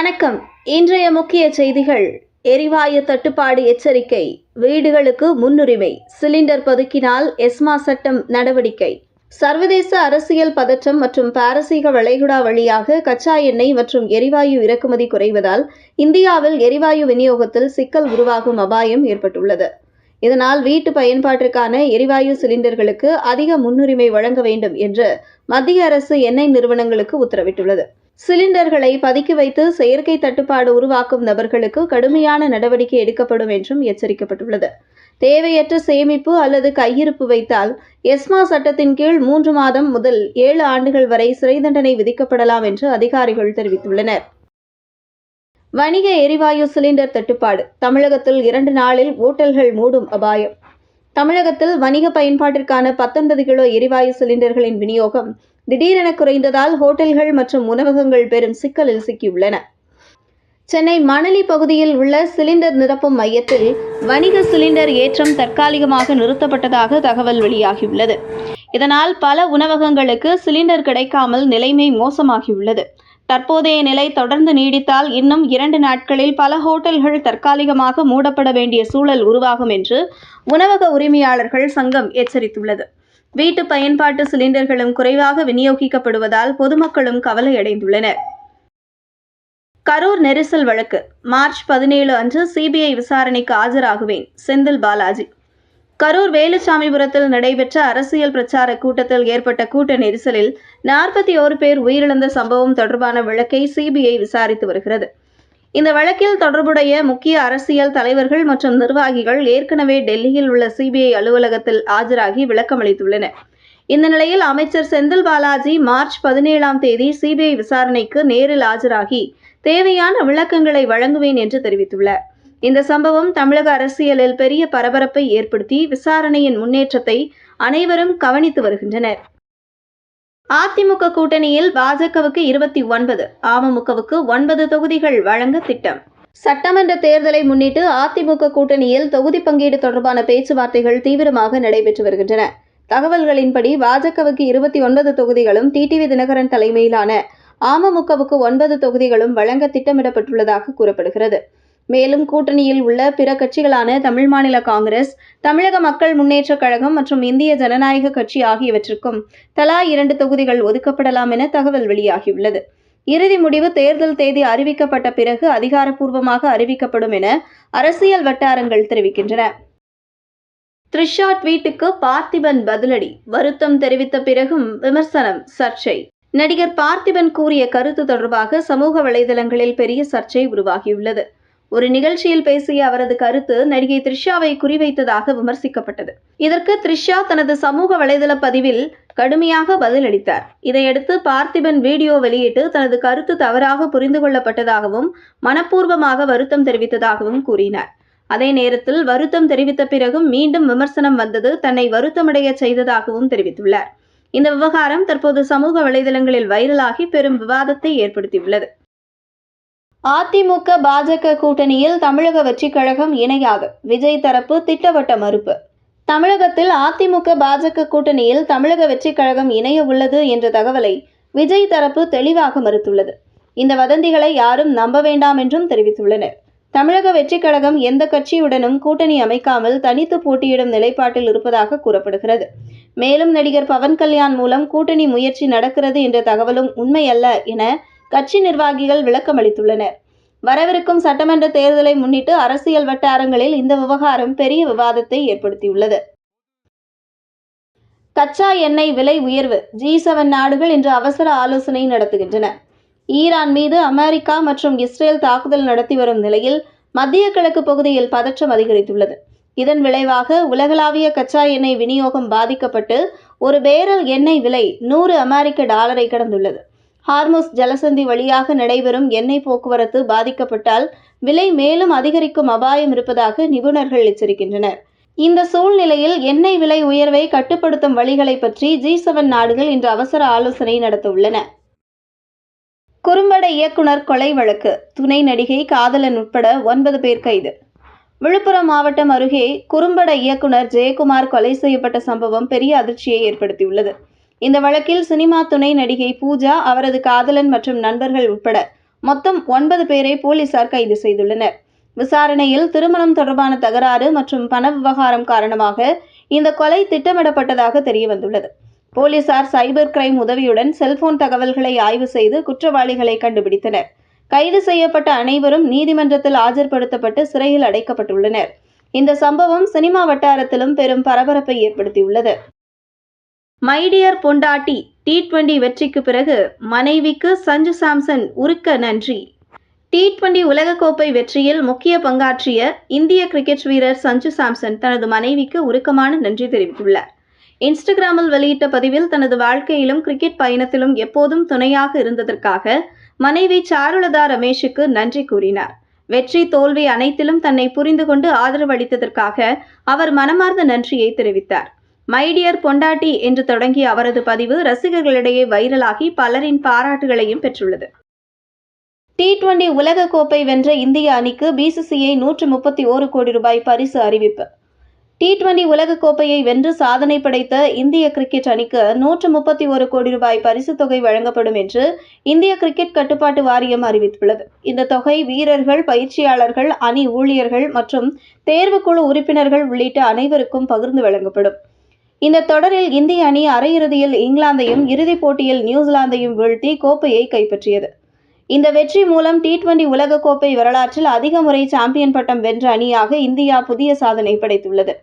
வணக்கம். இன்றைய முக்கிய செய்திகள். எரிவாயு தட்டுப்பாடு எச்சரிக்கை. வீடுகளுக்கு முன்னுரிமை. சிலிண்டர் பதுக்கினால் எஸ்மா சட்டம் நடவடிக்கை. சர்வதேச அரசியல் பதற்றம் மற்றும் பாரசீக வளைகுடா வழியாக கச்சா எண்ணெய் மற்றும் எரிவாயு இறக்குமதி குறைவதால் இந்தியாவில் எரிவாயு விநியோகத்தில் சிக்கல் உருவாகும் அபாயம் ஏற்பட்டுள்ளது. இதனால் வீட்டு பயன்பாட்டிற்கான எரிவாயு சிலிண்டர்களுக்கு அதிக முன்னுரிமை வழங்க வேண்டும் என்று மத்திய அரசு எண்ணெய் நிறுவனங்களுக்கு உத்தரவிட்டுள்ளது. சிலிண்டர்களை பதுக்கி வைத்து செயற்கை தட்டுப்பாடு உருவாக்கும் நபர்களுக்கு கடுமையான நடவடிக்கை எடுக்கப்படும் என்றும் எச்சரிக்கப்பட்டுள்ளது. தேவையற்ற சேமிப்பு அல்லது கையிருப்பு வைத்தால் எஸ்மா சட்டத்தின் கீழ் 3 மாதம் முதல் 7 ஆண்டுகள் வரை சிறை தண்டனை விதிக்கப்படலாம் என்று அதிகாரிகள் தெரிவித்துள்ளனர். வணிக எரிவாயு சிலிண்டர் தட்டுப்பாடு. தமிழகத்தில் 2 நாளில் ஓட்டல்கள் மூடும் அபாயம். தமிழகத்தில் வணிக பயன்பாட்டிற்கான 19 கிலோ எரிவாயு சிலிண்டர்களின் விநியோகம் திடீரென குறைந்ததால் ஹோட்டல்கள் மற்றும் உணவகங்கள் பெரும் சிக்கலில் சிக்கியுள்ளன. சென்னை மணலி பகுதியில் உள்ள சிலிண்டர் நிரப்பும் மையத்தில் வணிக சிலிண்டர் ஏற்றம் தற்காலிகமாக நிறுத்தப்பட்டதாக தகவல் வெளியாகியுள்ளது. இதனால் பல உணவகங்களுக்கு சிலிண்டர் கிடைக்காமல் நிலைமை மோசமாகியுள்ளது. தற்போதைய நிலை தொடர்ந்து நீடித்தால் இன்னும் 2 நாட்களில் பல ஹோட்டல்கள் தற்காலிகமாக மூடப்பட வேண்டிய சூழல் உருவாகும் என்று உணவக உரிமையாளர்கள் சங்கம் எச்சரித்துள்ளது. வீட்டு பயன்பாட்டு சிலிண்டர்களும் குறைவாக விநியோகிக்கப்படுவதால் பொதுமக்களும் கவலையடைந்துள்ளனர். கரூர் நெரிசல் வழக்கு. மார்ச் 17 அன்று சிபிஐ விசாரணைக்கு ஆஜராகுவேன். செந்தில் பாலாஜி. கரூர் வேலுச்சாமிபுரத்தில் நடைபெற்ற அரசியல் பிரச்சார கூட்டத்தில் ஏற்பட்ட கூட்ட நெரிசலில் 41 பேர் உயிரிழந்த சம்பவம் தொடர்பான வழக்கை சிபிஐ விசாரித்து வருகிறது. இந்த வழக்கில் தொடர்புடைய முக்கிய அரசியல் தலைவர்கள் மற்றும் நிர்வாகிகள் ஏற்கனவே டெல்லியில் உள்ள சிபிஐ அலுவலகத்தில் ஆஜராகி விளக்கமளித்துள்ளனர். இந்த நிலையில் அமைச்சர் செந்தில் பாலாஜி மார்ச் 17ஆம் தேதி சிபிஐ விசாரணைக்கு நேரில் ஆஜராகி தேவையான விளக்கங்களை வழங்குவேன் என்று தெரிவித்துள்ளார். இந்த சம்பவம் தமிழக அரசியலில் பெரிய பரபரப்பை ஏற்படுத்தி விசாரணையின் முன்னேற்றத்தை அனைவரும் கவனித்து வருகின்றனர். அதிமுக கூட்டணியில் பாஜகவுக்கு 29, அமமுகவுக்கு 9 தொகுதிகள் வழங்க திட்டம். சட்டமன்ற தேர்தலை முன்னிட்டு அதிமுக கூட்டணியில் தொகுதி பங்கீடு தொடர்பான பேச்சுவார்த்தைகள் தீவிரமாக நடைபெற்று வருகின்றன. தகவல்களின்படி பாஜகவுக்கு 29 தொகுதிகளும், டிடிவி தினகரன் தலைமையிலான அமமுகவுக்கு 9 தொகுதிகளும் வழங்க திட்டமிடப்பட்டுள்ளதாக கூறப்படுகிறது. மேலும் கூட்டணியில் உள்ள பிற கட்சிகளான தமிழ் மாநில காங்கிரஸ், தமிழக மக்கள் முன்னேற்றக் கழகம் மற்றும் இந்திய ஜனநாயக கட்சி ஆகியவற்றுக்கும் தலா 2 தொகுதிகள் ஒதுக்கப்படலாம் என தகவல் வெளியாகியுள்ளது. இறுதி முடிவு தேர்தல் தேதி அறிவிக்கப்பட்ட பிறகு அதிகாரப்பூர்வமாக அறிவிக்கப்படும் என அரசியல் வட்டாரங்கள் தெரிவிக்கின்றன. த்ரிஷா ட்வீட்டுக்கு பார்த்திபன் பதிலடி. வருத்தம் தெரிவித்த பிறகும் விமர்சனம், சர்ச்சை. நடிகர் பார்த்திபன் கூறிய கருத்து தொடர்பாக சமூக வலைதளங்களில் பெரிய சர்ச்சை உருவாகியுள்ளது. ஒரு நிகழ்ச்சியில் பேசிய அவரது கருத்து நடிகை த்ரிஷாவை குறிவைத்ததாக விமர்சிக்கப்பட்டது. இதற்கு த்ரிஷா தனது சமூக வலைதள பதிவில் கடுமையாக பதிலளித்தார். இதையடுத்து பார்த்திபன் வீடியோ வெளியிட்டு தனது கருத்து தவறாக புரிந்து கொள்ளப்பட்டதாகவும் மனப்பூர்வமாக வருத்தம் தெரிவித்ததாகவும் கூறினார். அதே நேரத்தில் வருத்தம் தெரிவித்த பிறகும் மீண்டும் விமர்சனம் வந்தது தன்னை வருத்தமடைய செய்ததாகவும் தெரிவித்துள்ளார். இந்த விவகாரம் தற்போது சமூக வலைதளங்களில் வைரலாகி பெரும் விவாதத்தை ஏற்படுத்தியுள்ளது. அதிமுக பாஜக கூட்டணியில் தமிழக வெற்றிக் கழகம் இணையாது. விஜய் தரப்பு திட்டவட்ட மறுப்பு. தமிழகத்தில் அதிமுக பாஜக கூட்டணியில் தமிழக வெற்றிக் கழகம் இணைய உள்ளது என்ற தகவலை விஜய் தரப்பு தெளிவாக மறுத்துள்ளது. இந்த வதந்திகளை யாரும் நம்ப வேண்டாம் என்றும் தெரிவித்துள்ளனர். தமிழக வெற்றிக் கழகம் எந்த கட்சியுடனும் கூட்டணி அமைக்காமல் தனித்து போட்டியிடும் நிலைப்பாட்டில் இருப்பதாக கூறப்படுகிறது. மேலும் நடிகர் பவன் கல்யாண் மூலம் கூட்டணி முயற்சி நடக்கிறது என்ற தகவலும் உண்மையல்ல என கட்சி நிர்வாகிகள் விளக்கமளித்துள்ளனர். வரவிருக்கும் சட்டமன்ற தேர்தலை முன்னிட்டு அரசியல் வட்டாரங்களில் இந்த விவகாரம் பெரிய விவாதத்தை ஏற்படுத்தியுள்ளது. கச்சா எண்ணெய் விலை உயர்வு. G7 நாடுகள் இன்று அவசர ஆலோசனை நடத்துகின்றன. ஈரான் மீது அமெரிக்கா மற்றும் இஸ்ரேல் தாக்குதல் நடத்தி வரும் நிலையில் மத்திய கிழக்கு பகுதியில் பதற்றம் அதிகரித்துள்ளது. இதன் விளைவாக உலகளாவிய கச்சா எண்ணெய் விநியோகம் பாதிக்கப்பட்டு ஒரு பேரல் எண்ணெய் விலை $100 அமெரிக்க கடந்துள்ளது. ஹார்முஸ் ஜலசந்தி வழியாக நடைபெறும் எண்ணெய் போக்குவரத்து பாதிக்கப்பட்டால் விலை மேலும் அதிகரிக்கும் அபாயம் இருப்பதாக நிபுணர்கள் எச்சரிக்கின்றனர். இந்த சூழ்நிலையில் எண்ணெய் விலை உயர்வை கட்டுப்படுத்தும் வழிகளை பற்றி G7 நாடுகள் இன்று அவசர ஆலோசனை நடத்த உள்ளன. குறும்பட இயக்குனர் கொலை வழக்கு. துணை நடிகை, காதலன் உட்பட 9 பேர் கைது. விழுப்புரம் மாவட்டம் அருகே குறும்பட இயக்குனர் ஜெயக்குமார் கொலை செய்யப்பட்ட சம்பவம் பெரிய அதிர்ச்சியை ஏற்படுத்தியுள்ளது. இந்த வழக்கில் சினிமா துணை நடிகை பூஜா, அவரது காதலன் மற்றும் நண்பர்கள் உட்பட மொத்தம் 9 பேரை போலீசார் கைது செய்துள்ளனர். விசாரணையில் திருமணம் தொடர்பான தகராறு மற்றும் பண விவகாரம் காரணமாக இந்த கொலை திட்டமிடப்பட்டதாக தெரியவந்துள்ளது. போலீசார் சைபர் கிரைம் உதவியுடன் செல்போன் தகவல்களை ஆய்வு செய்து குற்றவாளிகளை கண்டுபிடித்தனர். கைது செய்யப்பட்ட அனைவரும் நீதிமன்றத்தில் ஆஜர்படுத்தப்பட்டு சிறையில் அடைக்கப்பட்டுள்ளனர். இந்த சம்பவம் சினிமா வட்டாரத்திலும் பெரும் பரபரப்பை ஏற்படுத்தியுள்ளது. மை டியர் பொண்டாட்டி T20 வெற்றிக்கு பிறகு மனைவிக்கு சஞ்சு சாம்சன் உருக்க நன்றி. T20 உலகக்கோப்பை வெற்றியில் முக்கிய பங்காற்றிய இந்திய கிரிக்கெட் வீரர் சஞ்சு சாம்சன் தனது மனைவிக்கு உருக்கமான நன்றி தெரிவித்துள்ளார். இன்ஸ்டாகிராமில் வெளியிட்ட பதிவில் தனது வாழ்க்கையிலும் கிரிக்கெட் பயணத்திலும் எப்போதும் துணையாக இருந்ததற்காக மனைவி சாருலதா ரமேஷுக்கு நன்றி கூறினார். வெற்றி தோல்வி அனைத்திலும் தன்னை புரிந்து கொண்டு ஆதரவு அளித்ததற்காக அவர் மனமார்ந்த நன்றியை தெரிவித்தார். மை டியர் பொண்டாட்டி என்று தொடங்கிய அவரது பதிவு ரசிகர்களிடையே வைரலாகி பலரின் பாராட்டுகளையும் பெற்றுள்ளது. T20 உலகக்கோப்பை வென்ற இந்திய அணிக்கு BCCI 131 கோடி ரூபாய் பரிசு அறிவிப்பு. T20 உலகக்கோப்பையை வென்று சாதனை படைத்த இந்திய கிரிக்கெட் அணிக்கு 131 கோடி ரூபாய் பரிசுத் தொகை வழங்கப்படும் என்று இந்திய கிரிக்கெட் கட்டுப்பாட்டு வாரியம் அறிவித்துள்ளது. இந்த தொகை வீரர்கள், பயிற்சியாளர்கள், அணி ஊழியர்கள் மற்றும் தேர்வுக்குழு உறுப்பினர்கள் உள்ளிட்ட அனைவருக்கும் பகிர்ந்து வழங்கப்படும். இந்த தொடரில் இந்திய அணி அரையிறுதியில் இங்கிலாந்தையும், இறுதிப் போட்டியில் நியூசிலாந்தையும் வீழ்த்தி கோப்பையை கைப்பற்றியது. இந்த வெற்றி மூலம் T20 உலகக்கோப்பை வரலாற்றில் அதிக முறை சாம்பியன் பட்டம் வென்ற அணியாக இந்தியா புதிய சாதனை படைத்துள்ளது.